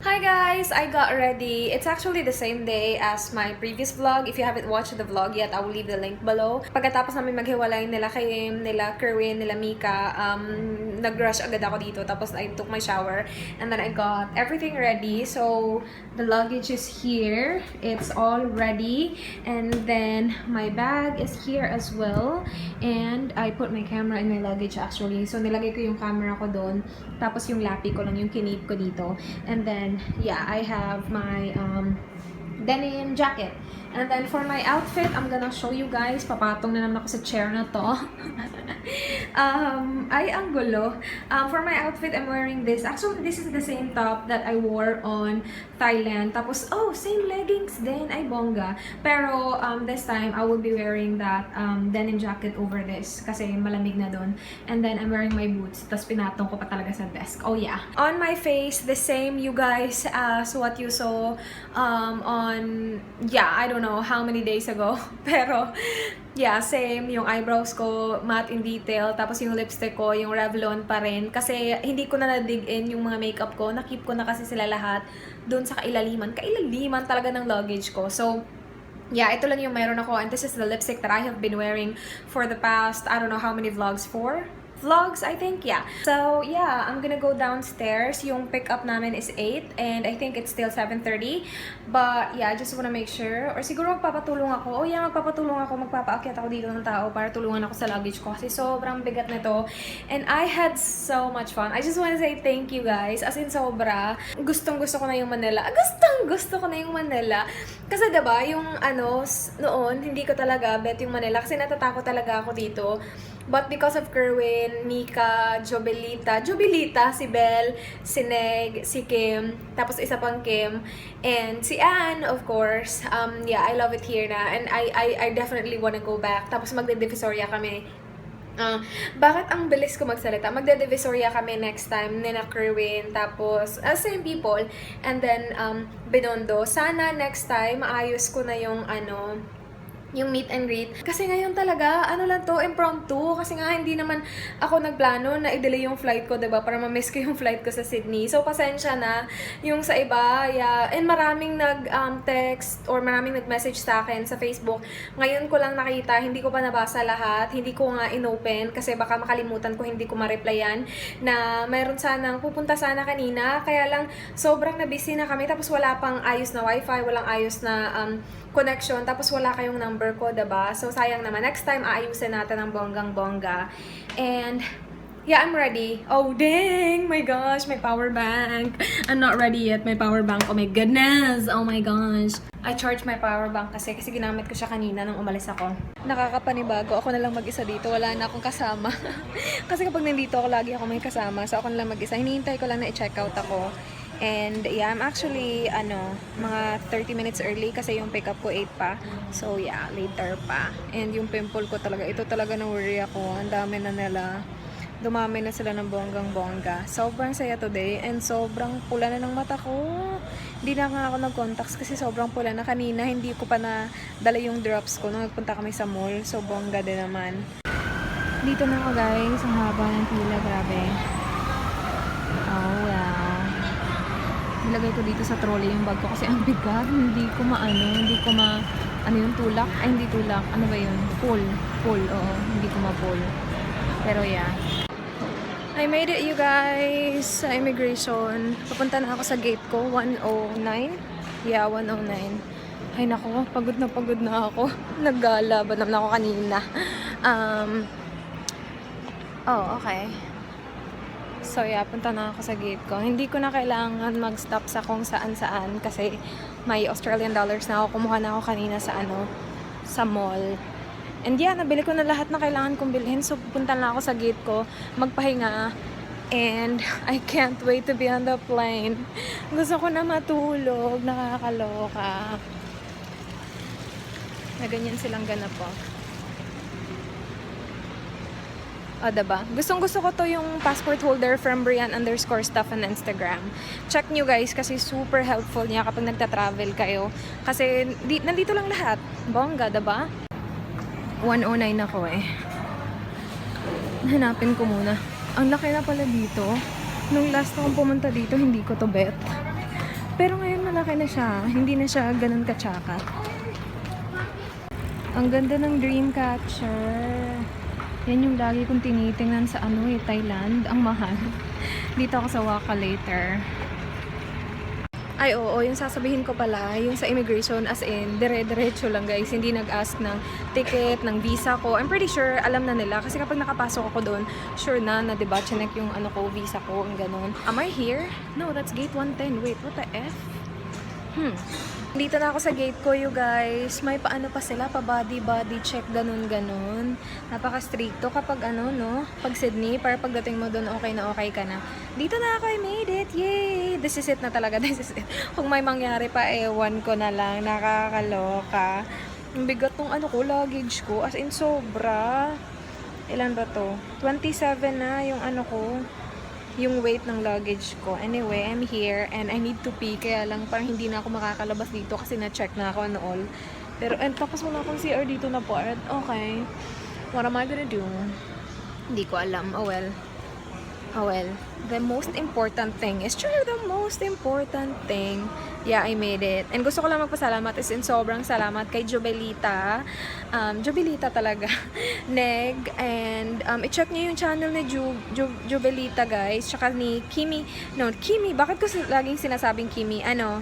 Hi guys! I got ready. It's actually the same day as my previous vlog. If you haven't watched the vlog yet, I will leave the link below. Pagkatapos namin maghiwalay nila Kim, nila Kerwin, nila Mika, nag-rush agad ako dito. Tapos I took my shower and then I got everything ready. So, the luggage is here. It's all ready. And then, my bag is here as well. And I put my camera in my luggage actually. So, nilagay ko yung camera ko doon. Tapos yung lapi ko lang, yung kinip ko dito. And then, yeah, I have my denim jacket. And then for my outfit, I'm gonna show you guys. Papatong na naman ako sa chair na to. Ay, ang gulo. For my outfit, I'm wearing this. Actually, this is the same top that I wore on Thailand. Tapos, oh, same leggings din. Ay, bongga. Pero, this time, I will be wearing that denim jacket over this. Kasi malamig na doon. And then, I'm wearing my boots. Tapos, pinatong ko pa talaga sa desk. Oh, yeah. On my face, the same, you guys, as what you saw on, yeah, I don't know how many days ago. Pero, yeah, same. Yung eyebrows ko, matte in detail. Tapos yung lipstick ko, yung Revlon pa rin. Kasi hindi ko na na-dig in yung mga makeup ko. Nakip ko na kasi sila lahat doon sa kailaliman. Kailaliman talaga ng luggage ko. So, yeah, ito lang yung meron ako. And this is the lipstick that I have been wearing for the past, I don't know how many vlogs for. Vlogs, I think, yeah. So, yeah, I'm gonna go downstairs. Yung pick-up namin is 8 and I think it's still 7:30. But, yeah, I just wanna make sure. Or siguro magpapatulong ako. Oh, yeah, magpapatulong ako. Magpapaakyat ako dito ng tao para tulungan ako sa luggage ko kasi sobrang bigat nito. And I had so much fun. I just wanna say thank you, guys. As in, sobra. Gustong-gusto ko na yung Manila. Gustong-gusto ko na yung Manila. Kasi, diba, yung noon, hindi ko talaga bet yung Manila kasi natatakot talaga ako dito. But because of Kerwin, Mika, Jovelita, si Belle, si Neg, si Kim, tapos isa pang Kim, and si Anne, of course. Yeah, I love it here na. And I definitely wanna go back. Tapos magde-Divisoria kami. Bakit ang bilis ko magsalita? Magde-Divisoria kami next time, nina Kerwin, tapos same people. And then, Binondo. Sana next time, maayos ko na yung yung meet and greet. Kasi ngayon talaga, ano lang to, impromptu. Kasi nga, hindi naman ako nagplano na i-delay yung flight ko, diba? Para ma-miss ko yung flight ko sa Sydney. So, pasensya na yung sa iba. Yeah. And maraming nag-text or maraming nag-message sa akin sa Facebook. Ngayon ko lang nakita, hindi ko pa nabasa lahat. Hindi ko nga in-open kasi baka makalimutan ko, hindi ko ma-replyan na mayroon sanang pupunta sana kanina. Kaya lang, sobrang na-busy na kami. Tapos wala pang ayos na wifi, walang ayos na connection, tapos wala kayong number ko, diba? So, sayang naman. Next time, aayusin natin ang bonggang-bongga. And, yeah, I'm ready. Oh, dang! My gosh, my power bank. I'm not ready yet. My power bank. Oh my goodness! Oh my gosh. I charged my power bank kasi ginamit ko siya kanina nung umalis ako. Nakakapanibago. Ako na lang mag-isa dito. Wala na akong kasama. Kasi kapag nandito ako, lagi ako may kasama. So, ako na lang mag-isa. Hinihintay ko lang na i-check out ako. And yeah, I'm actually, mga 30 minutes early kasi yung pick up ko 8 pa. So yeah, later pa. And yung pimple ko talaga, ito talaga na-worry ako. Ang dami na nila. Dumami na sila ng bonggang-bongga. Sobrang saya today and sobrang pula na ng mata ko. Hindi na nga ako nag-contacts kasi sobrang pula na kanina. Hindi ko pa na dala yung drops ko nung nagpunta kami sa mall. So bongga din naman. Dito na ako guys. Ang haba ng pila. Grabe. Oh wow. Nilagay ko dito sa trolley yung bag ko kasi ang bigat. Hindi ko yung tulak? Ay, hindi tulak. Ano ba yun? Pull, oo. Hindi ko ma-pull. Pero yeah. I made it, you guys, sa immigration. Papunta na ako sa gate ko, 109. Yeah, 109. Ay, nako, pagod na ako. Naggala ba naman ako kanina. Oh, okay. So yeah, punta na ako sa gate ko. Hindi ko na kailangan mag-stop sa kung saan-saan kasi may Australian dollars na ako. Kumuha na ako kanina sa sa mall. And yeah, nabili ko na lahat na kailangan kong bilhin. So punta na ako sa gate ko, magpahinga. And I can't wait to be on the plane. Gusto ko na matulog, nakakaloka. Na ganyan silang ganap po. Diba? Gustong-gusto ko to yung passport holder from Brian_stuff on Instagram. Check nyo guys kasi super helpful niya kapag nagta-travel kayo. Kasi nandito lang lahat. Bongga, diba? 109 ako eh. Hanapin ko muna. Ang laki na pala dito. Nung last akong pumunta dito, hindi ko to bet. Pero ngayon malaki na siya. Hindi na siya ganun katsaka. Ang ganda ng Dreamcatcher. Yan yung lagi kong tinitingnan sa Thailand. Ang mahal. Dito ako sa Waka later. Ay, oo, yung sasabihin ko pala, yung sa immigration, as in, dire-diretso lang guys, hindi nag-ask ng ticket, ng visa ko. I'm pretty sure, alam na nila, kasi kapag nakapasok ako doon, sure na, diba, chinek yung visa ko, ang ganun. Am I here? No, that's gate 110. Wait, what the F? Dito na ako sa gate ko, you guys. May paano pa sila, pa body check, ganun. Napaka-stricto kapag pag Sydney, para pagdating mo doon, okay na okay ka na. Dito na ako, I made it, yay! This is it na talaga, this is it. Kung may mangyari pa, ewan ko na lang, nakakaloka. Ang bigat ng luggage ko, as in sobra. Ilan ba to? 27 na yung yung weight ng luggage ko. Anyway, I'm here and I need to pee. Kaya lang parang hindi na ako makakalabas dito kasi na-check na ako and all. Pero, tapos wala akong CR dito na part. Okay. What am I gonna do? Hindi ko alam. Oh well. Oh well. The most important thing is the most important thing. Yeah, I made it. And gusto ko lang magpasalamat is in sobrang salamat kay Jobelita. Jobelita talaga. Neg. And i-check niyo yung channel ni Jobelita guys. Tsaka ni Kimi. No, Kimi. Bakit ko laging sinasabing Kimi? Ano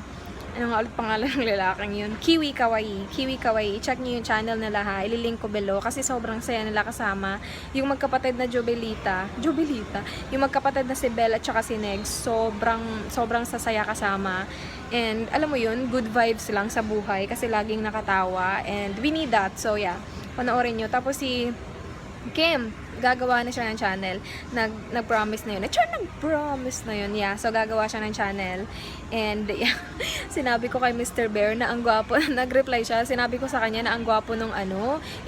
nga ulit pangalan ng lalaking yun? Kiwi Kawaii. Kiwi Kawaii. I-check niyo yung channel nila ha. Ililink ko below kasi sobrang saya nila kasama. Yung magkapatid na Jobelita. Yung magkapatid na si Belle at saka si Neg. Sobrang sasaya kasama. And alam mo yun, good vibes lang sa buhay kasi laging nakatawa. And we need that. So yeah, panoorin nyo. Tapos si Kim, gagawa na siya ng channel. Nag-promise na yun. Nag-promise na yun. Yeah, so gagawa siya ng channel. And yeah, sinabi ko kay Mr. Bear na ang gwapo. Nag-reply siya. Sinabi ko sa kanya na ang gwapo nung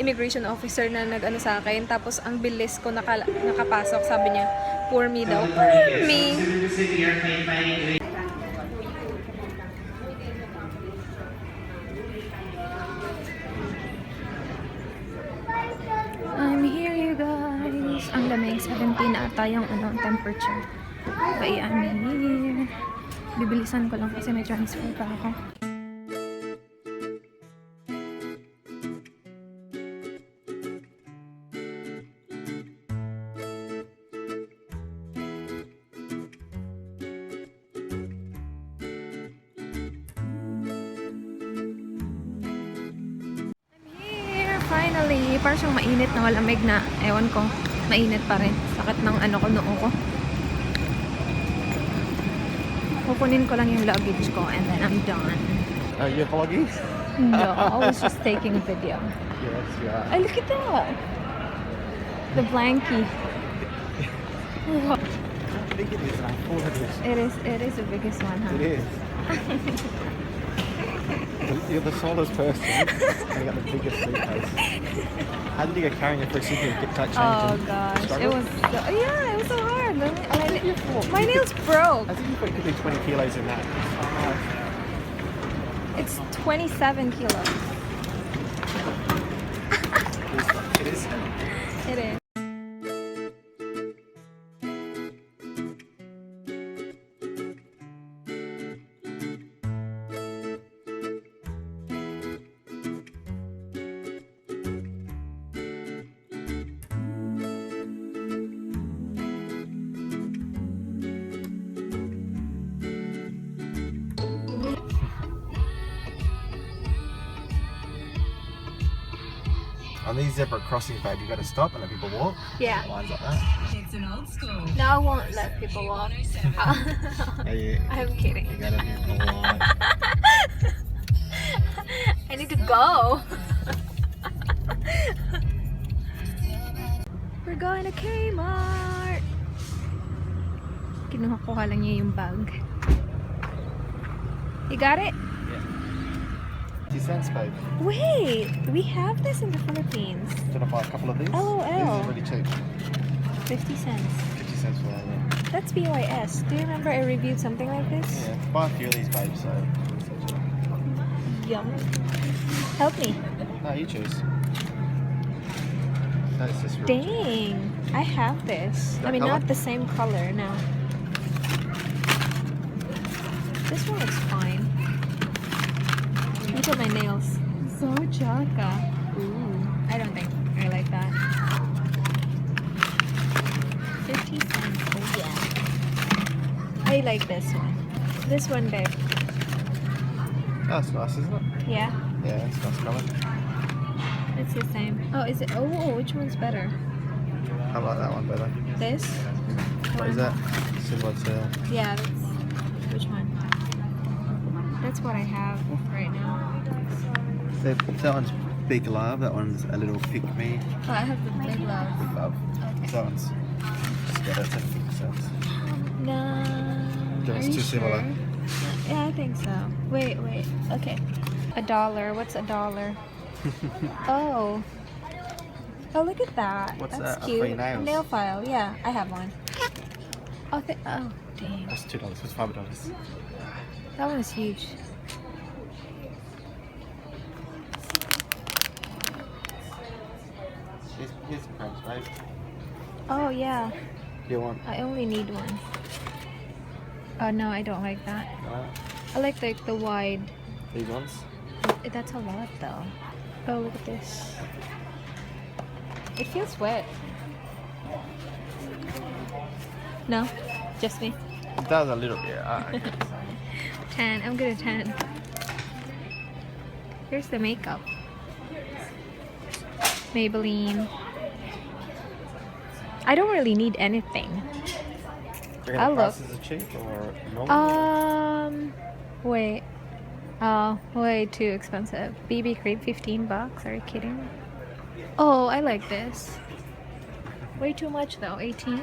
immigration officer na sa akin. Tapos ang bilis ko nakapasok. Sabi niya, poor me daw. Poor me. I'm here, you guys. Ang lamig, 17 ata yung temperature. But yeah, I'm here. Bibilisan ko lang kasi may transfer pa ako. Finally, parang siyang mainit na malamig na. Ewan ko, mainit pa rin. Sakit ng noo ko. Kukunin ko lang yung luggage ko and then I'm done. Are you vlogging? No, I was just taking a video. Yes, you are. Oh, look at that! The blankie. How big it is? I thought it is. It is the biggest one, huh? It is. You're the smallest person, and you got the biggest suitcase. How did you get carrying it for a second? Get that changed? Oh gosh, it was so hard. My nails broke. I think you could be 20 kilos in that. It's 27 kilos. It is. It is. On these zebra crossings, babe, you got to stop and let people walk. Yeah. Lines like that. It's an old school. No, I won't let people walk. I'm kidding. You got to be polite. I need to go. We're going to Kmart. Kinuha lang niya yung bag. You got it? 50 cents, babe. Wait, we have this in the Philippines. Do you want to buy a couple of these? LOL. These are really cheap. 50 cents. 50 cents for that, yeah. That's BYS. Do you remember I reviewed something like this? Yeah, buy a few of these, babe, so... Yum. Help me. No, you choose. That's just real cheap. Dang, I have this. That I mean, color? not the same color now. This one looks fine. Look at my nails. So chaka. Ooh, I don't think I like that. 50 cents. Oh yeah. I like this one. This one, babe. That's nice, isn't it? Yeah. Yeah, it's nice colour. It's the same. Oh, is it? Oh, which one's better? I like that one better. This? What is that? Similar to... Yeah, that's... Which one? That's what I have right now. That one's Big Love, that one's a little Pick Me. Oh, I have the Big Love. Big Love. Okay. That one's just better, it's 50 cents. No. They're Are too you similar. sure? Yeah, I think so. Wait. Okay. $1. What's $1? Oh. Oh, look at that. What's That's that? cute. Free nails? Nail file. Yeah, I have one. Oh, oh, dang. That's $2, that's $5. That one is huge. Here's some crabs, babe. Oh, yeah. Do you want? I only need one. Oh, no, I don't like that. I like the wide. These ones? That's a lot, though. Oh, look at this. It feels wet. No? Just me? It does a little bit. Okay. 10. I'm good at 10. Here's the makeup. Maybelline. I don't really need anything. Do you I'll reckon the look. prices are cheap or normal? Wait. Oh, way too expensive. BB cream, $15. Are you kidding? Oh, I like this. Way too much though. 18.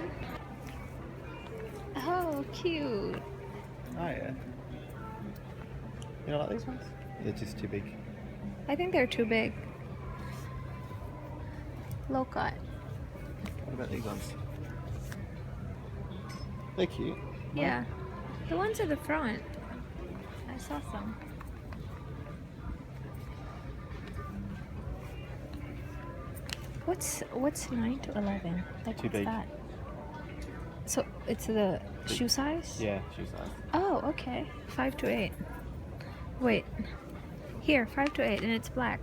Oh, cute. Oh yeah. You don't like these ones? They're just too big. I think they're too big. Low cut. What about these ones? They're cute. Yeah. The ones at the front. I saw some. What's 9 to 11? Like Too what's big. that? So it's the shoe size? Yeah, shoe size. Oh, okay. 5 to 8. Wait. Here, 5 to 8, and it's black.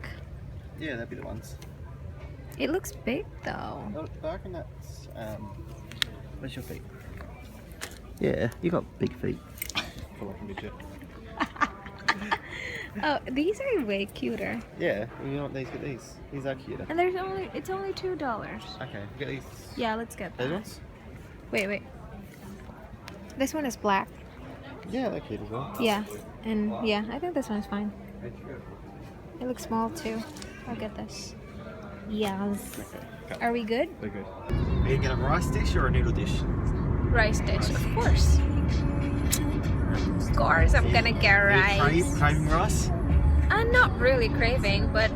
Yeah, that'd be the ones. It looks big though. I reckon that's where's your feet? Yeah, you got big feet. For like a midget. Oh, these are way cuter. Yeah, you know what? These get these. These are cuter. And it's only $2. Okay, get these. Yeah, let's get Those that. ones? Wait. This one is black. Yeah, they're cute as well. Yeah, and yeah, I think this one's fine. It looks small too. I'll get this. Yes. Are we good? They're good. Are you gonna have a rice dish or a noodle dish? Rice dish, of course. Of course, I'm gonna get rice. Are you craving rice? I'm not really craving, but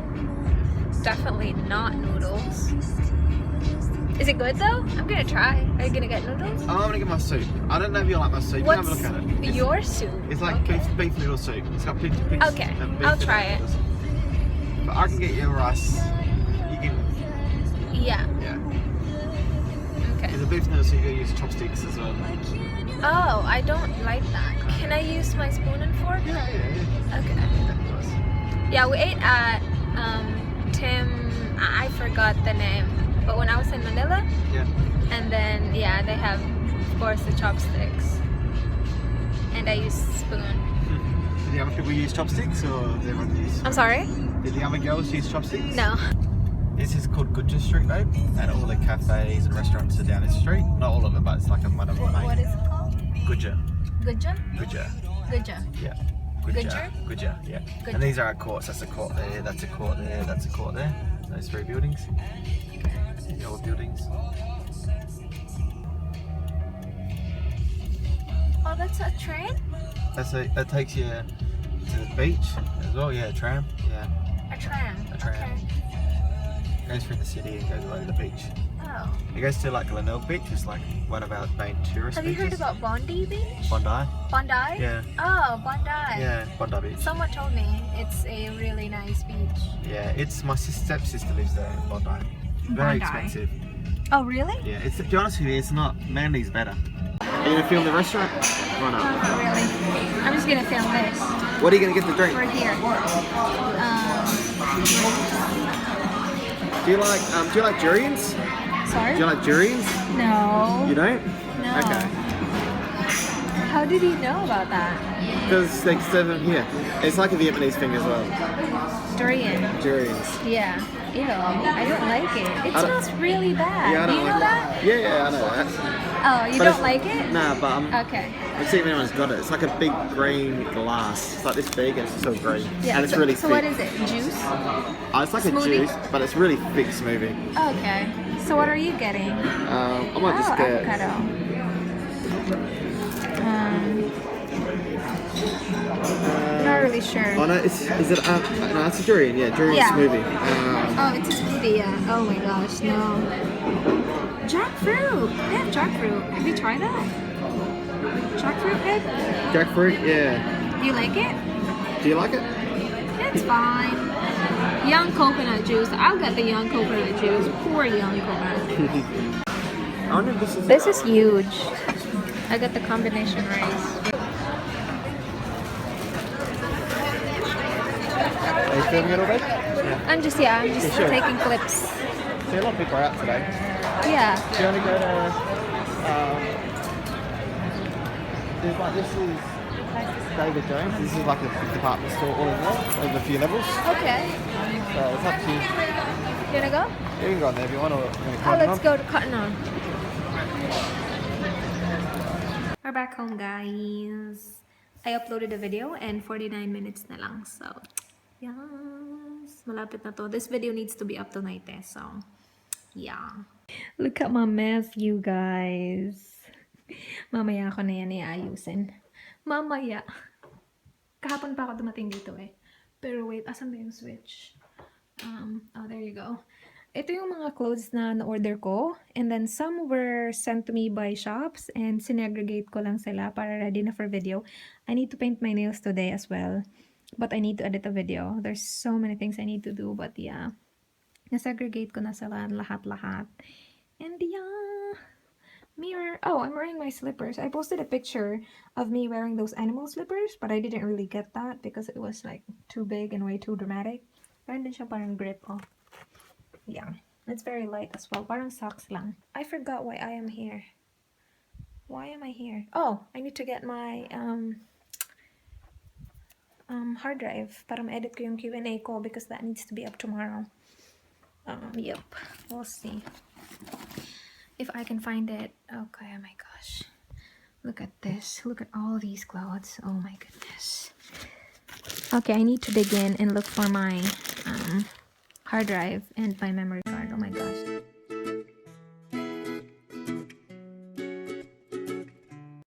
definitely not noodles. Is it good though? I'm gonna try. Are you gonna get noodles? I'm gonna get my soup. I don't know if you like my soup. You can have a look at it. It's, your soup? It's like Okay. beef noodle soup. It's got 50 pieces. Okay, beef I'll try it. noodles. But I can get you rice. You can. Yeah. Yeah. Okay. There's a beef noodle soup. You gotta use chopsticks as well. Oh, I don't like that. Can I use my spoon and fork? Yeah. Okay. Yeah, nice. Yeah, we ate at Tim. I forgot the name, but when I was in Manila, Yeah. and then yeah, they have, of course, the chopsticks, and I use spoon. Did the other people use chopsticks or did everyone use? I'm sorry? Did the other girls use chopsticks? No. This is called Gudja Street, babe, and all the cafes and restaurants are down this street. Not all of them, but it's like one of the main. What is it called? Gudja. Gudja? Gudja. Gudja. Yeah. Gudja? Gudja, yeah. Gudja. And these are our courts. That's a court there, that's a court there, that's a court there. Those three buildings. The old buildings. Oh, that's a train? That takes you to the beach as well. Yeah, a tram. Yeah, A tram. a tram. Okay. It goes through the city and goes over the beach. Oh. It goes to like Glenelg Beach. It's like one of our main tourist Have you beaches. heard about Bondi Beach? Bondi? Bondi? Yeah. Oh, Bondi. Yeah, Bondi Beach. Someone told me it's a really nice beach. Yeah, it's my stepsister lives there in Bondi. Very Bondi. expensive. Oh, really? Yeah, it's to be honest with you, it's not. Manly's better. Are you gonna film the restaurant? Why not? Not really. I'm just gonna film this. What are you gonna get to drink? We're here. Do you like durians? Sorry? Do you like durians? No. You don't? No. Okay. How did you know about that? Because they serve them here. It's like a Vietnamese thing as well. Durian. Durians. Yeah. Ew. I don't like it. It smells really bad. Yeah, I Do don't you like know that? it. Yeah, I know that. Oh, you But don't it's- like it? Nah, but Okay. I've seen if anyone's got it. It's like a big green glass. It's like this big and it's so green. Yeah. And it's so, really so thick. what is it? Juice? It's like Smoothie? a juice, but it's really thick smoothie. Okay. So what are you getting? I might just get... avocado. Not really sure. Oh no, no, it's a durian, yeah, durian Yeah. smoothie. Oh, it's a smoothie, yeah. Oh my gosh, no. Jackfruit! They have jackfruit. Have you tried that? Jackfruit, babe? Jackfruit, yeah. Do you like it? Do you like it? It's fine. Young coconut juice. I'll get the young coconut juice. Poor young coconut. I wonder if this is... This is huge. I got the combination rice. Are you filming it already? Yeah. I'm just sure? taking clips. See, a lot of people are out today. Yeah. Do you want to go to... there's like, this is David Jones. This is like a department store all in there, over a few levels. Okay. So it's up to you. You wanna go? You can go on there if you want, or you want to Oh, climb let's on. go to Cotton On. We're back home, guys. I uploaded a video and 49 minutes na lang. So, yes. Malapit na to. This video needs to be up tonight eh. So, yeah. Look at my mess, you guys. Mamaya ako na yan iayusin. Mamaya. Kahapon pa ako dumating dito eh. Pero wait, asan ba yung switch? Oh, there you go. Ito yung mga clothes na na-order ko. And then some were sent to me by shops. And sinegregate ko lang sila para ready na for video. I need to paint my nails today as well. But I need to edit a video. There's so many things I need to do. But yeah. Nasegregate ko na sila lahat-lahat. And yeah. Mirror. Oh, I'm wearing my slippers. I posted a picture of me wearing those animal slippers. But I didn't really get that. Because it was like too big and way too dramatic. Meron din siya parang grip. Oh. Yeah, it's very light as well. Parang socks lang. I forgot why I am here. Why am I here? Oh, I need to get my hard drive para ma-edit ko yung Q&A ko because that needs to be up tomorrow. Yep. We'll see if I can find it. Okay, oh my gosh. Look at this. Look at all these clothes. Oh my goodness. Okay, I need to dig in and look for my hard drive and my memory card. Oh my gosh.